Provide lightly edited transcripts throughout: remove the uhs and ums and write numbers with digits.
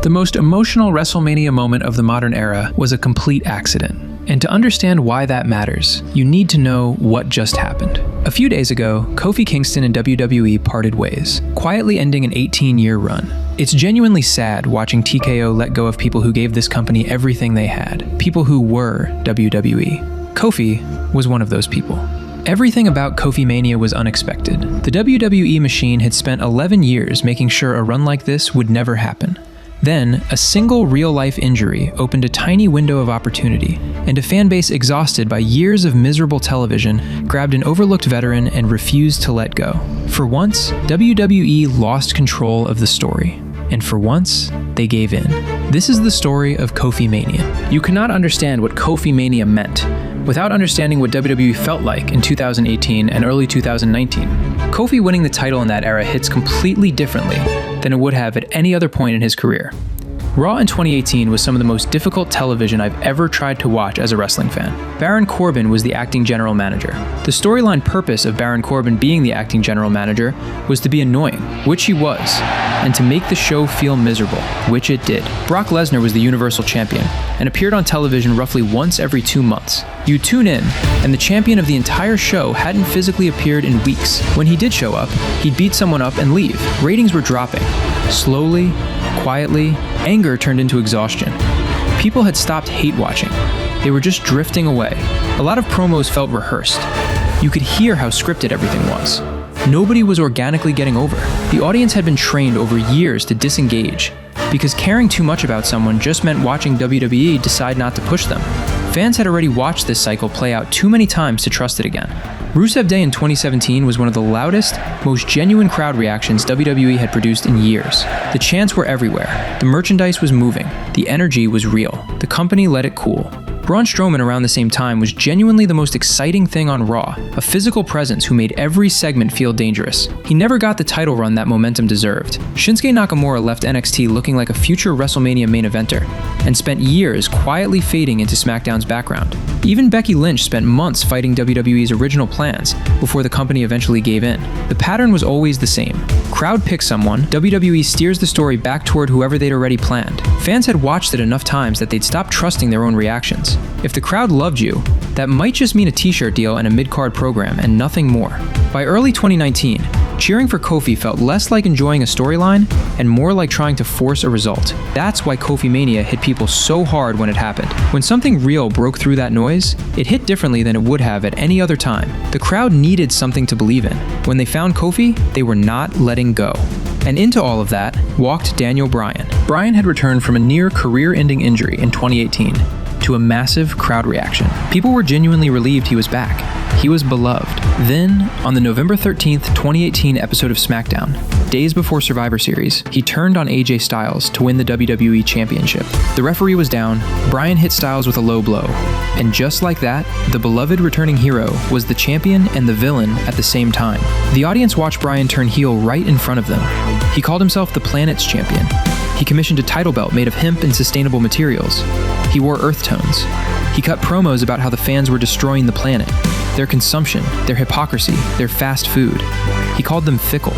The most emotional WrestleMania moment of the modern era was a complete accident. And to understand why that matters, you need to know what just happened. A few days ago, Kofi Kingston and WWE parted ways, quietly ending an 18-year run. It's genuinely sad watching TKO let go of people who gave this company everything they had, people who were WWE. Kofi was one of those people. Everything about Kofimania was unexpected. The WWE machine had spent 11 years making sure a run like this would never happen. Then, a single real-life injury opened a tiny window of opportunity, and a fan base exhausted by years of miserable television grabbed an overlooked veteran and refused to let go. For once, WWE lost control of the story. And for once, they gave in. This is the story of Kofimania. You cannot understand what Kofimania meant without understanding what WWE felt like in 2018 and early 2019. Kofi winning the title in that era hits completely differently than it would have at any other point in his career. Raw in 2018 was some of the most difficult television I've ever tried to watch as a wrestling fan. Baron Corbin was the acting general manager. The storyline purpose of Baron Corbin being the acting general manager was to be annoying, which he was, and to make the show feel miserable, which it did. Brock Lesnar was the Universal Champion and appeared on television roughly once every 2 months. You tune in, and the champion of the entire show hadn't physically appeared in weeks. When he did show up, he'd beat someone up and leave. Ratings were dropping. Slowly, quietly, anger turned into exhaustion. People had stopped hate watching. They were just drifting away. A lot of promos felt rehearsed. You could hear how scripted everything was. Nobody was organically getting over. The audience had been trained over years to disengage, because caring too much about someone just meant watching WWE decide not to push them. Fans had already watched this cycle play out too many times to trust it again. Rusev Day in 2017 was one of the loudest, most genuine crowd reactions WWE had produced in years. The chants were everywhere. The merchandise was moving. The energy was real. The company let it cool. Braun Strowman around the same time was genuinely the most exciting thing on Raw, a physical presence who made every segment feel dangerous. He never got the title run that momentum deserved. Shinsuke Nakamura left NXT looking like a future WrestleMania main eventer, and spent years quietly fading into SmackDown's background. Even Becky Lynch spent months fighting WWE's original plans before the company eventually gave in. The pattern was always the same. Crowd picks someone, WWE steers the story back toward whoever they'd already planned. Fans had watched it enough times that they'd stopped trusting their own reactions. If the crowd loved you, that might just mean a t-shirt deal and a mid-card program and nothing more. By early 2019, cheering for Kofi felt less like enjoying a storyline and more like trying to force a result. That's why Kofimania hit people so hard when it happened. When something real broke through that noise, it hit differently than it would have at any other time. The crowd needed something to believe in. When they found Kofi, they were not letting go. And into all of that walked Daniel Bryan. Bryan had returned from a near career-ending injury in 2018 to a massive crowd reaction. People were genuinely relieved he was back. He was beloved. Then, on the November 13th, 2018 episode of SmackDown, days before Survivor Series, he turned on AJ Styles to win the WWE Championship. The referee was down, Bryan hit Styles with a low blow, and just like that, the beloved returning hero was the champion and the villain at the same time. The audience watched Bryan turn heel right in front of them. He called himself the planet's champion. He commissioned a title belt made of hemp and sustainable materials. He wore earth tones. He cut promos about how the fans were destroying the planet, their consumption, their hypocrisy, their fast food. He called them fickle.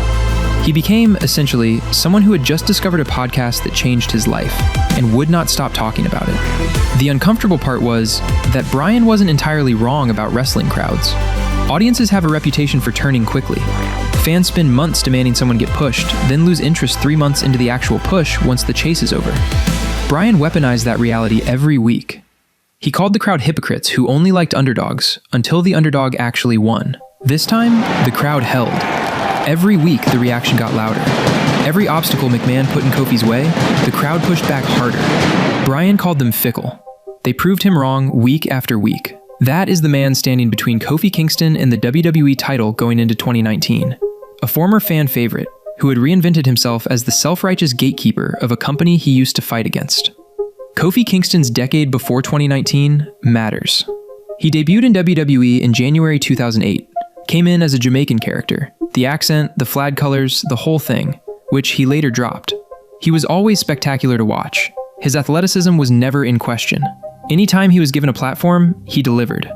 He became, essentially, someone who had just discovered a podcast that changed his life and would not stop talking about it. The uncomfortable part was that Bryan wasn't entirely wrong about wrestling crowds. Audiences have a reputation for turning quickly. Fans spend months demanding someone get pushed, then lose interest 3 months into the actual push once the chase is over. Bryan weaponized that reality every week. He called the crowd hypocrites who only liked underdogs until the underdog actually won. This time, the crowd held. Every week, the reaction got louder. Every obstacle McMahon put in Kofi's way, the crowd pushed back harder. Bryan called them fickle. They proved him wrong week after week. That is the man standing between Kofi Kingston and the WWE title going into 2019. A former fan favorite who had reinvented himself as the self-righteous gatekeeper of a company he used to fight against. Kofi Kingston's decade before 2019 matters. He debuted in WWE in January 2008, came in as a Jamaican character, the accent, the flag colors, the whole thing, which he later dropped. He was always spectacular to watch. His athleticism was never in question. Anytime he was given a platform, he delivered.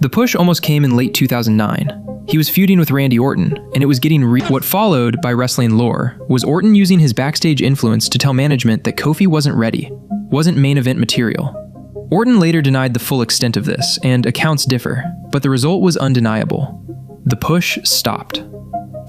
The push almost came in late 2009. He was feuding with Randy Orton, and it was getting What followed, by wrestling lore, was Orton using his backstage influence to tell management that Kofi wasn't ready, wasn't main event material. Orton later denied the full extent of this, and accounts differ, but the result was undeniable. The push stopped.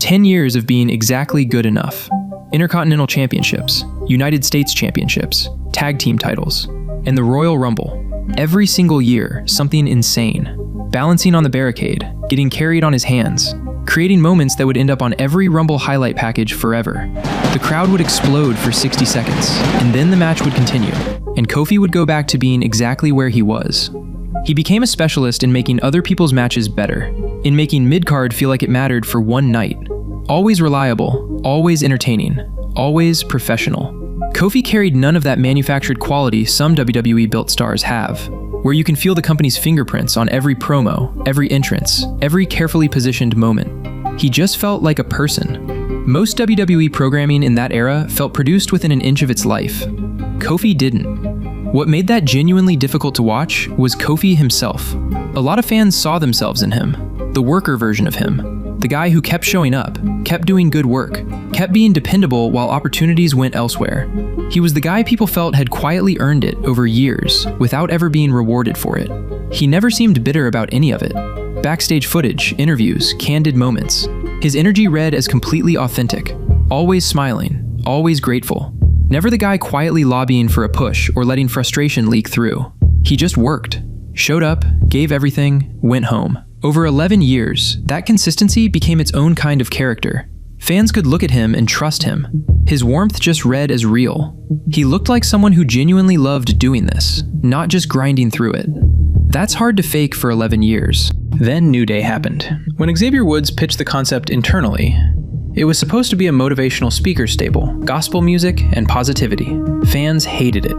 10 years of being exactly good enough. Intercontinental Championships, United States Championships, Tag Team titles, and the Royal Rumble. Every single year, something insane. Balancing on the barricade, getting carried on his hands, creating moments that would end up on every Rumble highlight package forever. The crowd would explode for 60 seconds, and then the match would continue, and Kofi would go back to being exactly where he was. He became a specialist in making other people's matches better, in making mid-card feel like it mattered for one night. Always reliable, always entertaining, always professional. Kofi carried none of that manufactured quality some WWE-built stars have, where you can feel the company's fingerprints on every promo, every entrance, every carefully positioned moment. He just felt like a person. Most WWE programming in that era felt produced within an inch of its life. Kofi didn't. What made that genuinely difficult to watch was Kofi himself. A lot of fans saw themselves in him, the worker version of him. The guy who kept showing up, kept doing good work, kept being dependable while opportunities went elsewhere. He was the guy people felt had quietly earned it over years without ever being rewarded for it. He never seemed bitter about any of it. Backstage footage, interviews, candid moments. His energy read as completely authentic, always smiling, always grateful. Never the guy quietly lobbying for a push or letting frustration leak through. He just worked, showed up, gave everything, went home. Over 11 years, that consistency became its own kind of character. Fans could look at him and trust him. His warmth just read as real. He looked like someone who genuinely loved doing this, not just grinding through it. That's hard to fake for 11 years. Then New Day happened. When Xavier Woods pitched the concept internally, it was supposed to be a motivational speaker stable, gospel music, and positivity. Fans hated it.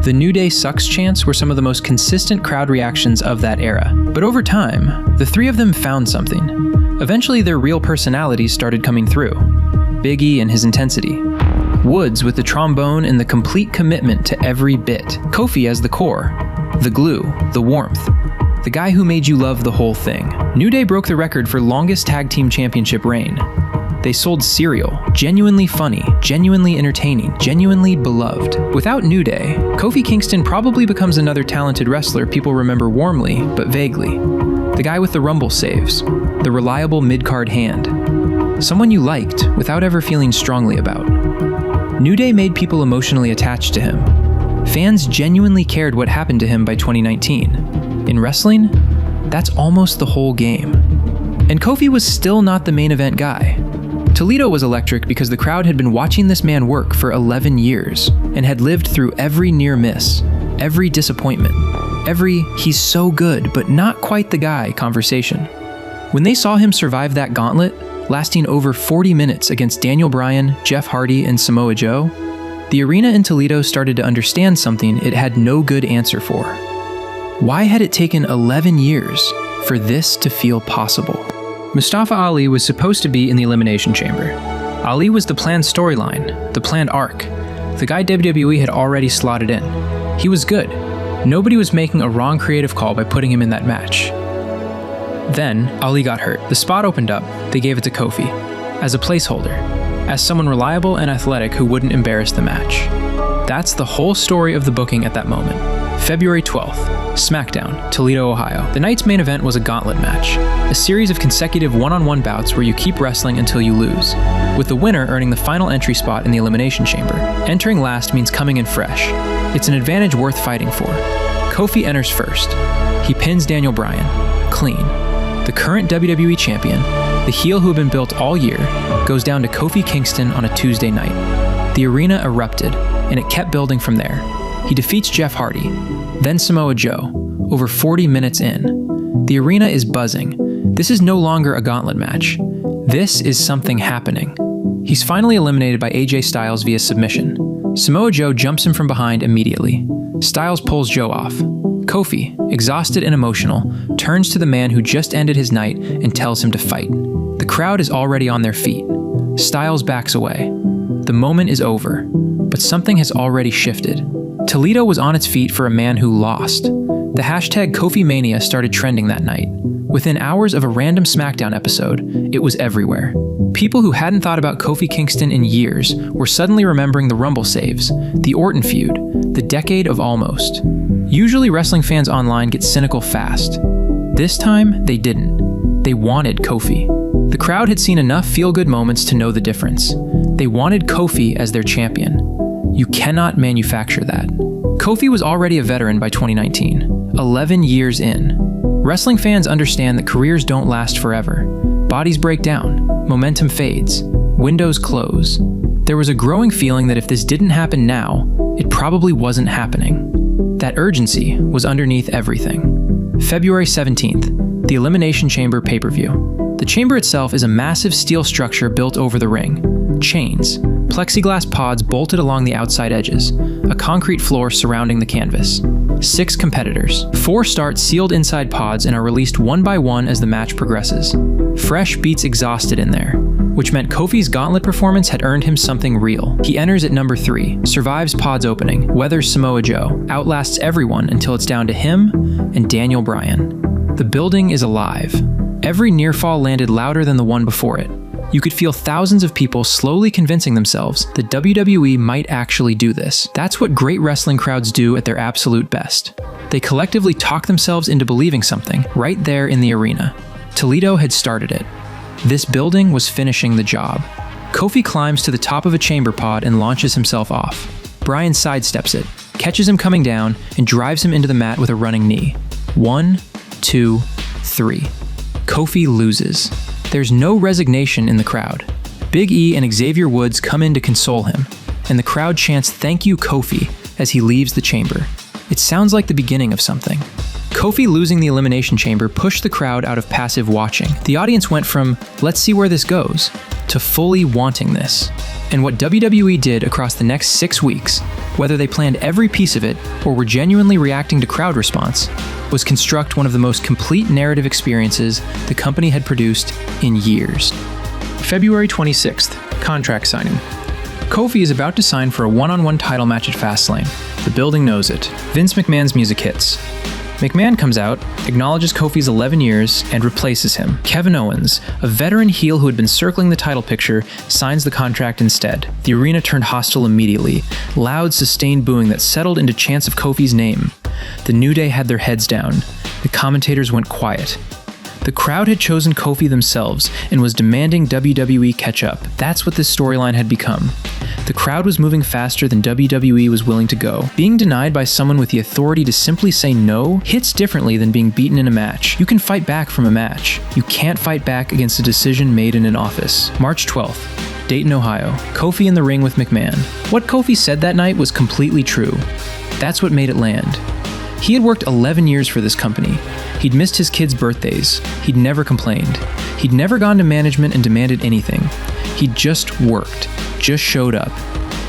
The New Day sucks chants were some of the most consistent crowd reactions of that era. But over time, the three of them found something. Eventually their real personalities started coming through. Big E and his intensity. Woods with the trombone and the complete commitment to every bit. Kofi as the core. The glue, the warmth. The guy who made you love the whole thing. New Day broke the record for longest tag team championship reign. They sold cereal, genuinely funny, genuinely entertaining, genuinely beloved. Without New Day, Kofi Kingston probably becomes another talented wrestler people remember warmly, but vaguely. The guy with the Rumble saves, the reliable mid-card hand. Someone you liked without ever feeling strongly about. New Day made people emotionally attached to him. Fans genuinely cared what happened to him by 2019. In wrestling, that's almost the whole game. And Kofi was still not the main event guy. Toledo was electric because the crowd had been watching this man work for 11 years and had lived through every near miss, every disappointment, every "he's so good but not quite the guy" conversation. When they saw him survive that gauntlet, lasting over 40 minutes against Daniel Bryan, Jeff Hardy, and Samoa Joe, the arena in Toledo started to understand something it had no good answer for. Why had it taken 11 years for this to feel possible? Mustafa Ali was supposed to be in the Elimination Chamber. Ali was the planned storyline, the planned arc, the guy WWE had already slotted in. He was good. Nobody was making a wrong creative call by putting him in that match. Then, Ali got hurt. The spot opened up, they gave it to Kofi, as a placeholder, as someone reliable and athletic who wouldn't embarrass the match. That's the whole story of the booking at that moment. February 12th, SmackDown, Toledo, Ohio. The night's main event was a gauntlet match, a series of consecutive one-on-one bouts where you keep wrestling until you lose, with the winner earning the final entry spot in the Elimination Chamber. Entering last means coming in fresh. It's an advantage worth fighting for. Kofi enters first. He pins Daniel Bryan, clean. The current WWE champion, the heel who had been built all year, goes down to Kofi Kingston on a Tuesday night. The arena erupted, and it kept building from there. He defeats Jeff Hardy, then Samoa Joe, over 40 minutes in. The arena is buzzing. This is no longer a gauntlet match. This is something happening. He's finally eliminated by AJ Styles via submission. Samoa Joe jumps him from behind immediately. Styles pulls Joe off. Kofi, exhausted and emotional, turns to the man who just ended his night and tells him to fight. The crowd is already on their feet. Styles backs away. The moment is over, but something has already shifted. Toledo was on its feet for a man who lost. The hashtag Kofimania started trending that night, Within hours of a random SmackDown episode, it was everywhere. People who hadn't thought about Kofi Kingston in years were suddenly remembering the Rumble saves, the Orton feud, the decade of almost. Usually wrestling fans online get cynical fast. This time, they didn't. They wanted Kofi. The crowd had seen enough feel-good moments to know the difference. They wanted Kofi as their champion. You cannot manufacture that. Kofi was already a veteran by 2019, 11 years in. Wrestling fans understand that careers don't last forever. Bodies break down, momentum fades, windows close. There was a growing feeling that if this didn't happen now, it probably wasn't happening. That urgency was underneath everything. February 17th, the Elimination Chamber pay-per-view. The chamber itself is a massive steel structure built over the ring. Chains, plexiglass pods bolted along the outside edges, a concrete floor surrounding the canvas. 6 competitors. 4 start sealed inside pods and are released one by one as the match progresses. Fresh beats exhausted in there, which meant Kofi's gauntlet performance had earned him something real. He enters at number 3, survives pod's opening, weathers Samoa Joe, outlasts everyone until it's down to him and Daniel Bryan. The building is alive. Every near fall landed louder than the one before it. You could feel thousands of people slowly convincing themselves that WWE might actually do this. That's what great wrestling crowds do at their absolute best. They collectively talk themselves into believing something right there in the arena. Toledo had started it. This building was finishing the job. Kofi climbs to the top of a chamber pod and launches himself off. Bryan sidesteps it, catches him coming down, and drives him into the mat with a running knee. 1, 2, 3. Kofi loses. There's no resignation in the crowd. Big E and Xavier Woods come in to console him, and the crowd chants "Thank you, Kofi" as he leaves the chamber. It sounds like the beginning of something. Kofi losing the Elimination Chamber pushed the crowd out of passive watching. The audience went from, "Let's see where this goes," to fully wanting this. And what WWE did across the next 6 weeks, whether they planned every piece of it or were genuinely reacting to crowd response, was construct one of the most complete narrative experiences the company had produced in years. February 26th, contract signing. Kofi is about to sign for a one-on-one title match at Fastlane. The building knows it. Vince McMahon's music hits. McMahon comes out, acknowledges Kofi's 11 years, and replaces him. Kevin Owens, a veteran heel who had been circling the title picture, signs the contract instead. The arena turned hostile immediately. Loud, sustained booing that settled into chants of Kofi's name. The New Day had their heads down. The commentators went quiet. The crowd had chosen Kofi themselves and was demanding WWE catch up. That's what this storyline had become. The crowd was moving faster than WWE was willing to go. Being denied by someone with the authority to simply say no hits differently than being beaten in a match. You can fight back from a match. You can't fight back against a decision made in an office. March 12th, Dayton, Ohio. Kofi in the ring with McMahon. What Kofi said that night was completely true. That's what made it land. He had worked 11 years for this company. He'd missed his kids' birthdays. He'd never complained. He'd never gone to management and demanded anything. He'd just worked, just showed up.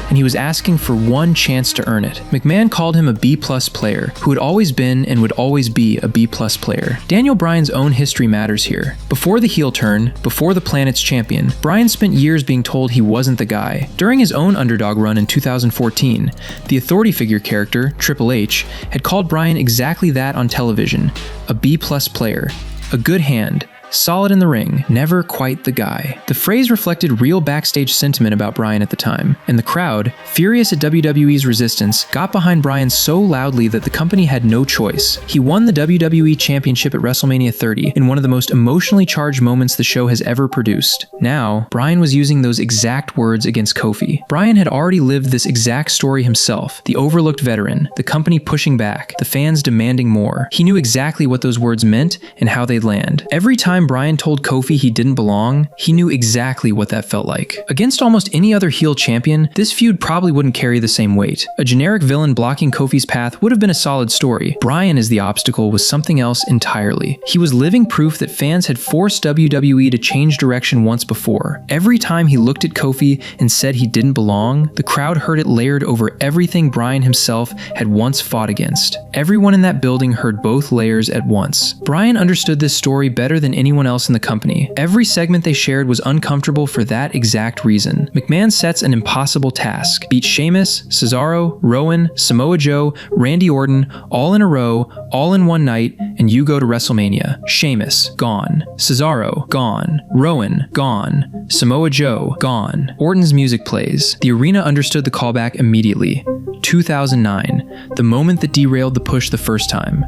And he was asking for one chance to earn it. McMahon called him a B-plus player, who had always been and would always be a B-plus player. Daniel Bryan's own history matters here. Before the heel turn, before the planet's champion, Bryan spent years being told he wasn't the guy. During his own underdog run in 2014, the authority figure character, Triple H, had called Bryan exactly that on television, a B-plus player, a good hand, solid in the ring, never quite the guy. The phrase reflected real backstage sentiment about Bryan at the time, and the crowd, furious at WWE's resistance, got behind Bryan so loudly that the company had no choice. He won the WWE Championship at WrestleMania 30 in one of the most emotionally charged moments the show has ever produced. Now, Bryan was using those exact words against Kofi. Bryan had already lived this exact story himself, the overlooked veteran, the company pushing back, the fans demanding more. He knew exactly what those words meant and how they'd land. Every time Bryan told Kofi he didn't belong, he knew exactly what that felt like. Against almost any other heel champion, this feud probably wouldn't carry the same weight. A generic villain blocking Kofi's path would have been a solid story. Bryan as the obstacle was something else entirely. He was living proof that fans had forced WWE to change direction once before. Every time he looked at Kofi and said he didn't belong, the crowd heard it layered over everything Bryan himself had once fought against. Everyone in that building heard both layers at once. Bryan understood this story better than anyone anyone else in the company. Every segment they shared was uncomfortable for that exact reason. McMahon sets an impossible task. Beat Sheamus, Cesaro, Rowan, Samoa Joe, Randy Orton, all in a row, all in one night, and you go to WrestleMania. Sheamus, gone. Cesaro, gone. Rowan, gone. Samoa Joe, gone. Orton's music plays. The arena understood the callback immediately. 2009, the moment that derailed the push the first time.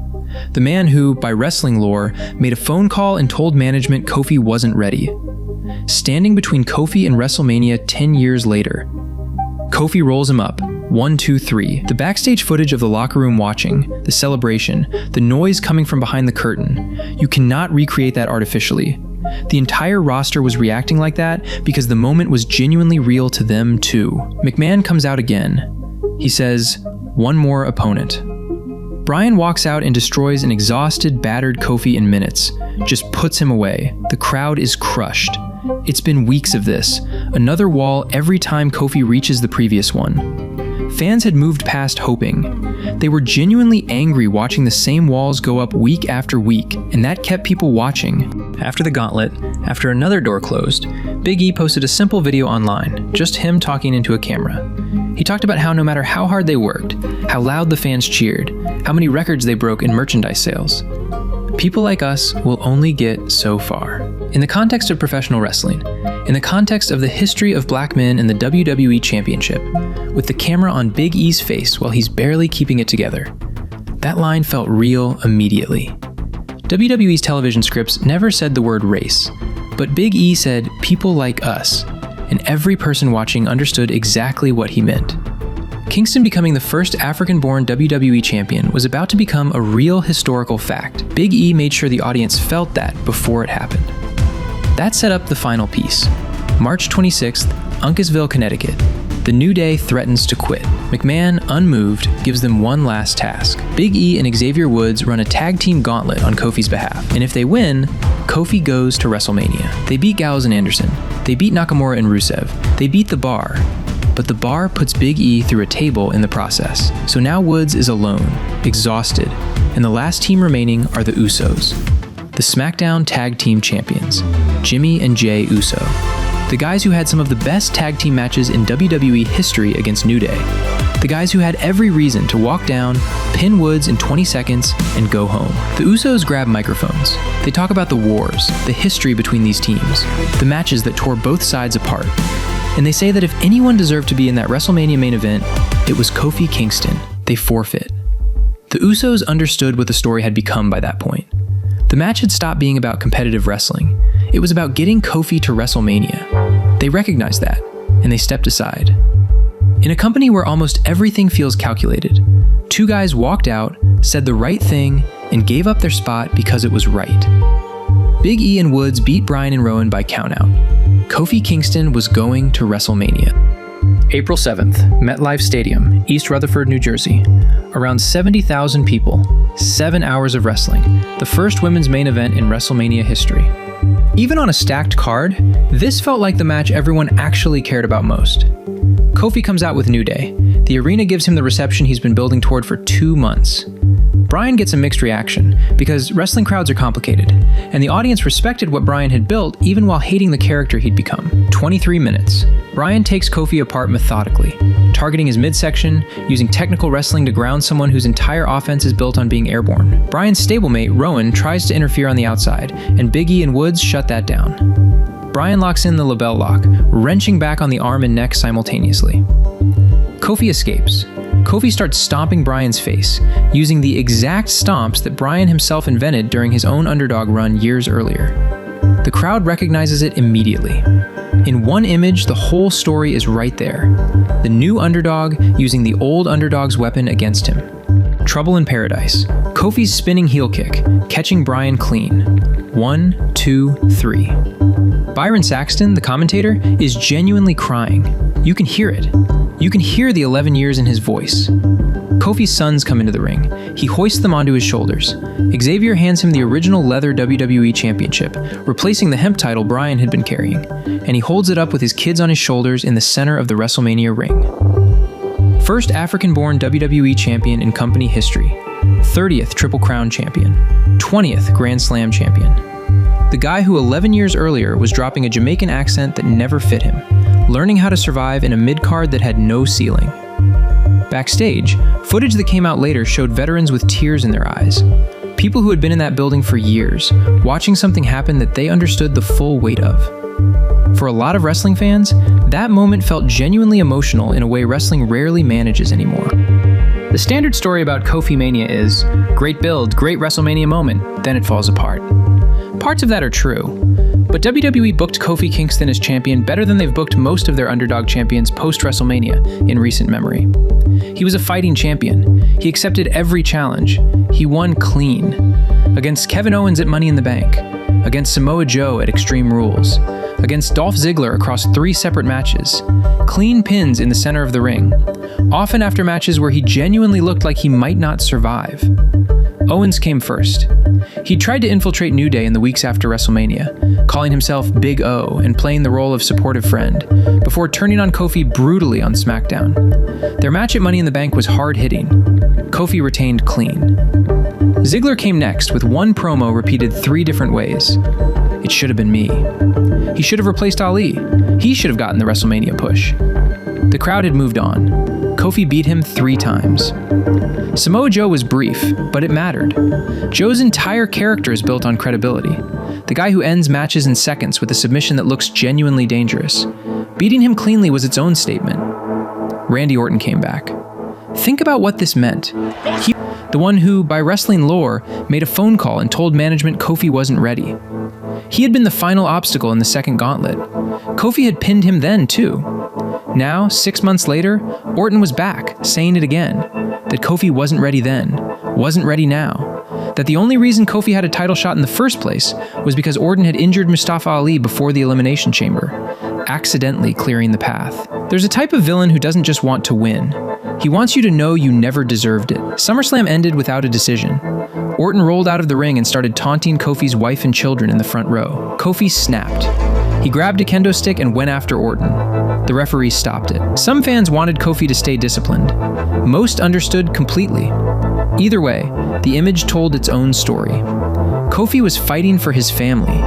The man who, by wrestling lore, made a phone call and told management Kofi wasn't ready. Standing between Kofi and WrestleMania 10 years later. Kofi rolls him up. 1, 2, 3. The backstage footage of the locker room watching, the celebration, the noise coming from behind the curtain. You cannot recreate that artificially. The entire roster was reacting like that because the moment was genuinely real to them too. McMahon comes out again. He says, "One more opponent." Bryan walks out and destroys an exhausted, battered Kofi in minutes. Just puts him away. The crowd is crushed. It's been weeks of this. Another wall every time Kofi reaches the previous one. Fans had moved past hoping. They were genuinely angry watching the same walls go up week after week, and that kept people watching. After the gauntlet, after another door closed, Big E posted a simple video online, just him talking into a camera. He talked about how no matter how hard they worked, how loud the fans cheered, how many records they broke in merchandise sales, people like us will only get so far. In the context of professional wrestling, in the context of the history of black men in the WWE Championship, with the camera on Big E's face while he's barely keeping it together, that line felt real immediately. WWE's television scripts never said the word race, but Big E said people like us, and every person watching understood exactly what he meant. Kingston becoming the first African-born WWE champion was about to become a real historical fact. Big E made sure the audience felt that before it happened. That set up the final piece. March 26th, Uncasville, Connecticut. The New Day threatens to quit. McMahon, unmoved, gives them one last task. Big E and Xavier Woods run a tag team gauntlet on Kofi's behalf, and if they win, Kofi goes to WrestleMania. They beat Gallows and Anderson. They beat Nakamura and Rusev. They beat The Bar. But The Bar puts Big E through a table in the process. So now Woods is alone, exhausted, and the last team remaining are the Usos. The SmackDown Tag Team Champions, Jimmy and Jey Uso. The guys who had some of the best tag team matches in WWE history against New Day. The guys who had every reason to walk down, pin Woods in 20 seconds, and go home. The Usos grab microphones. They talk about the wars, the history between these teams, the matches that tore both sides apart. And they say that if anyone deserved to be in that WrestleMania main event, it was Kofi Kingston. They forfeit. The Usos understood what the story had become by that point. The match had stopped being about competitive wrestling. It was about getting Kofi to WrestleMania. They recognized that, and they stepped aside. In a company where almost everything feels calculated, two guys walked out, said the right thing, and gave up their spot because it was right. Big E and Woods beat Bryan and Rowan by countout. Kofi Kingston was going to WrestleMania. April 7th, MetLife Stadium, East Rutherford, New Jersey. Around 70,000 people, 7 hours of wrestling, the first women's main event in WrestleMania history. Even on a stacked card, this felt like the match everyone actually cared about most. Kofi comes out with New Day. The arena gives him the reception he's been building toward for 2 months. Bryan gets a mixed reaction, because wrestling crowds are complicated, and the audience respected what Bryan had built even while hating the character he'd become. 23 minutes. Bryan takes Kofi apart methodically, targeting his midsection, using technical wrestling to ground someone whose entire offense is built on being airborne. Bryan's stablemate, Rowan, tries to interfere on the outside, and Big E and Woods shut that down. Bryan locks in the label lock, wrenching back on the arm and neck simultaneously. Kofi escapes. Kofi starts stomping Bryan's face, using the exact stomps that Bryan himself invented during his own underdog run years earlier. The crowd recognizes it immediately. In one image, the whole story is right there. The new underdog using the old underdog's weapon against him. Trouble in Paradise. Kofi's spinning heel kick, catching Bryan clean. 1, 2, 3. Byron Saxton, the commentator, is genuinely crying. You can hear it. You can hear the 11 years in his voice. Kofi's sons come into the ring. He hoists them onto his shoulders. Xavier hands him the original leather WWE Championship, replacing the hemp title Bryan had been carrying, and he holds it up with his kids on his shoulders in the center of the WrestleMania ring. First African-born WWE champion in company history. 30th Triple Crown champion. 20th Grand Slam champion. The guy who 11 years earlier was dropping a Jamaican accent that never fit him, learning how to survive in a mid-card that had no ceiling. Backstage, footage that came out later showed veterans with tears in their eyes. People who had been in that building for years, watching something happen that they understood the full weight of. For a lot of wrestling fans, that moment felt genuinely emotional in a way wrestling rarely manages anymore. The standard story about Kofimania is, great build, great WrestleMania moment, then it falls apart. Parts of that are true, but WWE booked Kofi Kingston as champion better than they've booked most of their underdog champions post-WrestleMania in recent memory. He was a fighting champion. He accepted every challenge. He won clean. Against Kevin Owens at Money in the Bank. Against Samoa Joe at Extreme Rules. Against Dolph Ziggler across 3 separate matches. Clean pins in the center of the ring. Often after matches where he genuinely looked like he might not survive. Owens came first. He tried to infiltrate New Day in the weeks after WrestleMania, calling himself Big O and playing the role of supportive friend, before turning on Kofi brutally on SmackDown. Their match at Money in the Bank was hard-hitting. Kofi retained clean. Ziggler came next with one promo repeated 3 different ways. It should have been me. He should have replaced Ali. He should have gotten the WrestleMania push. The crowd had moved on. Kofi beat him 3 times. Samoa Joe was brief, but it mattered. Joe's entire character is built on credibility. The guy who ends matches in seconds with a submission that looks genuinely dangerous. Beating him cleanly was its own statement. Randy Orton came back. Think about what this meant. He, the one who, by wrestling lore, made a phone call and told management Kofi wasn't ready. He had been the final obstacle in the second gauntlet. Kofi had pinned him then, too. Now, 6 months later, Orton was back, saying it again. That Kofi wasn't ready then, wasn't ready now. That the only reason Kofi had a title shot in the first place was because Orton had injured Mustafa Ali before the Elimination Chamber, accidentally clearing the path. There's a type of villain who doesn't just want to win. He wants you to know you never deserved it. SummerSlam ended without a decision. Orton rolled out of the ring and started taunting Kofi's wife and children in the front row. Kofi snapped. He grabbed a kendo stick and went after Orton. The referee stopped it. Some fans wanted Kofi to stay disciplined. Most understood completely. Either way, the image told its own story. Kofi was fighting for his family.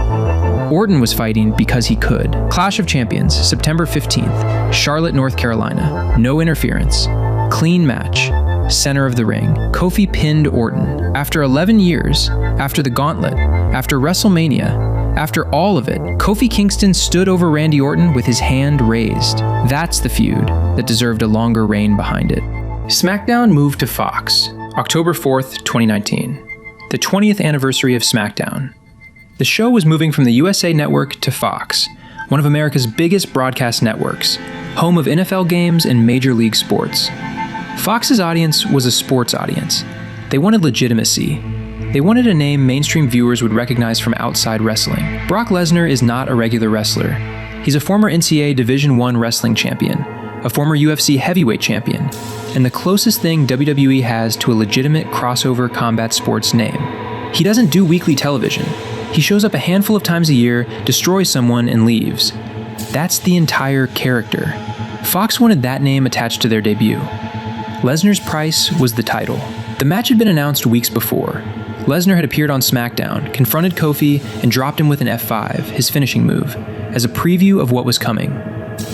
Orton was fighting because he could. Clash of Champions, September 15th, Charlotte, North Carolina. No interference. Clean match. Center of the ring. Kofi pinned Orton. After 11 years, after the gauntlet, after WrestleMania, after all of it, Kofi Kingston stood over Randy Orton with his hand raised. That's the feud that deserved a longer reign behind it. SmackDown moved to Fox, October 4th, 2019, the 20th anniversary of SmackDown. The show was moving from the USA Network to Fox, one of America's biggest broadcast networks, home of NFL games and Major League sports. Fox's audience was a sports audience. They wanted legitimacy. They wanted a name mainstream viewers would recognize from outside wrestling. Brock Lesnar is not a regular wrestler. He's a former NCAA Division I wrestling champion, a former UFC heavyweight champion, and the closest thing WWE has to a legitimate crossover combat sports name. He doesn't do weekly television. He shows up a handful of times a year, destroys someone, and leaves. That's the entire character. Fox wanted that name attached to their debut. Lesnar's price was the title. The match had been announced weeks before. Lesnar had appeared on SmackDown, confronted Kofi, and dropped him with an F5, his finishing move, as a preview of what was coming.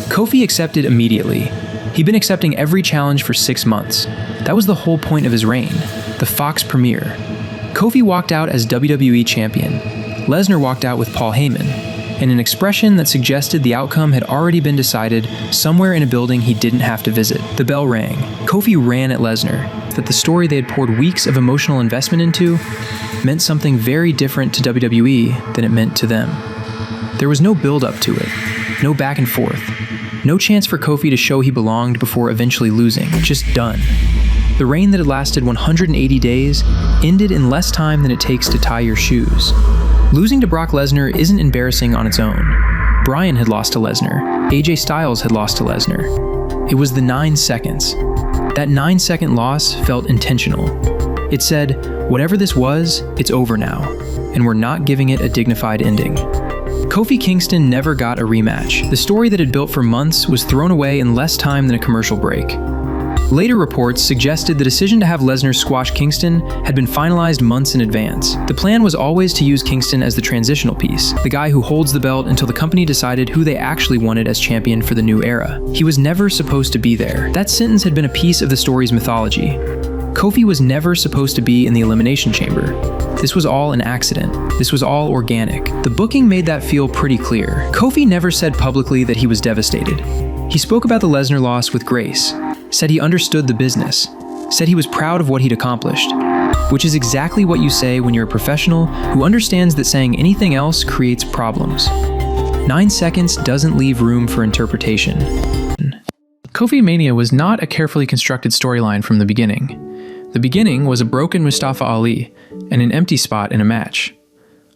Kofi accepted immediately. He'd been accepting every challenge for 6 months. That was the whole point of his reign, the Fox premiere. Kofi walked out as WWE Champion. Lesnar walked out with Paul Heyman, in an expression that suggested the outcome had already been decided somewhere in a building he didn't have to visit. The bell rang. Kofi ran at Lesnar. That the story they had poured weeks of emotional investment into meant something very different to WWE than it meant to them. There was no build-up to it, no back and forth, no chance for Kofi to show he belonged before eventually losing, just done. The reign that had lasted 180 days ended in less time than it takes to tie your shoes. Losing to Brock Lesnar isn't embarrassing on its own. Bryan had lost to Lesnar. AJ Styles had lost to Lesnar. It was the 9 seconds. That 9-second loss felt intentional. It said, whatever this was, it's over now, and we're not giving it a dignified ending. Kofi Kingston never got a rematch. The story that had built for months was thrown away in less time than a commercial break. Later reports suggested the decision to have Lesnar squash Kingston had been finalized months in advance. The plan was always to use Kingston as the transitional piece, the guy who holds the belt until the company decided who they actually wanted as champion for the new era. He was never supposed to be there. That sentence had been a piece of the story's mythology. Kofi was never supposed to be in the Elimination Chamber. This was all an accident. This was all organic. The booking made that feel pretty clear. Kofi never said publicly that he was devastated. He spoke about the Lesnar loss with grace, said he understood the business, said he was proud of what he'd accomplished, which is exactly what you say when you're a professional who understands that saying anything else creates problems. 9 seconds doesn't leave room for interpretation. Kofimania was not a carefully constructed storyline from the beginning. The beginning was a broken Mustafa Ali and an empty spot in a match.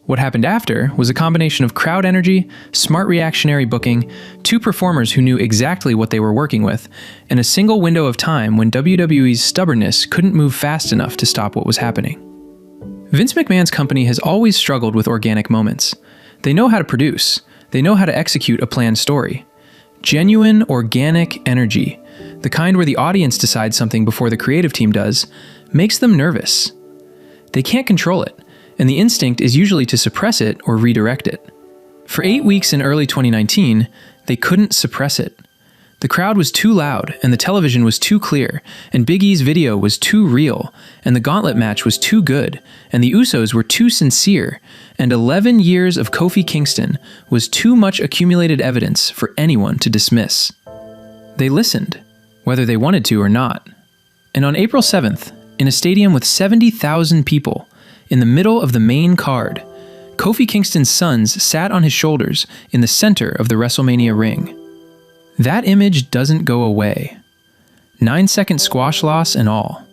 What happened after was a combination of crowd energy, smart reactionary booking, two performers who knew exactly what they were working with, and a single window of time when WWE's stubbornness couldn't move fast enough to stop what was happening. Vince McMahon's company has always struggled with organic moments. They know how to produce. They know how to execute a planned story. Genuine, organic energy, the kind where the audience decides something before the creative team does, makes them nervous. They can't control it, and the instinct is usually to suppress it or redirect it. For 8 weeks in early 2019, they couldn't suppress it. The crowd was too loud, and the television was too clear, and Big E's video was too real, and the gauntlet match was too good, and the Usos were too sincere, and 11 years of Kofi Kingston was too much accumulated evidence for anyone to dismiss. They listened, whether they wanted to or not. And on April 7th, in a stadium with 70,000 people, in the middle of the main card, Kofi Kingston's sons sat on his shoulders in the center of the WrestleMania ring. That image doesn't go away. 9-second squash loss and all.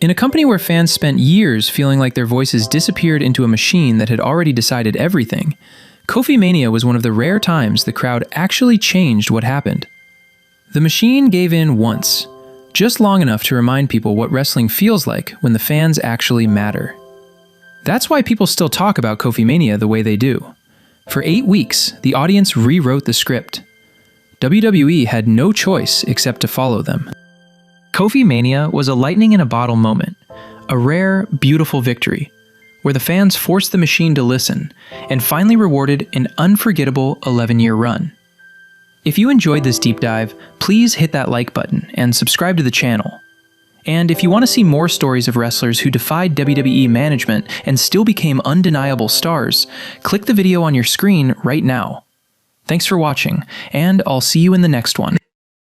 In a company where fans spent years feeling like their voices disappeared into a machine that had already decided everything, Kofimania was one of the rare times the crowd actually changed what happened. The machine gave in once, just long enough to remind people what wrestling feels like when the fans actually matter. That's why people still talk about Kofimania the way they do. For 8 weeks, the audience rewrote the script. WWE had no choice except to follow them. Kofimania was a lightning-in-a-bottle moment, a rare, beautiful victory, where the fans forced the machine to listen and finally rewarded an unforgettable 11-year run. If you enjoyed this deep dive, please hit that like button and subscribe to the channel. And if you want to see more stories of wrestlers who defied WWE management and still became undeniable stars, click the video on your screen right now. Thanks for watching, and I'll see you in the next one.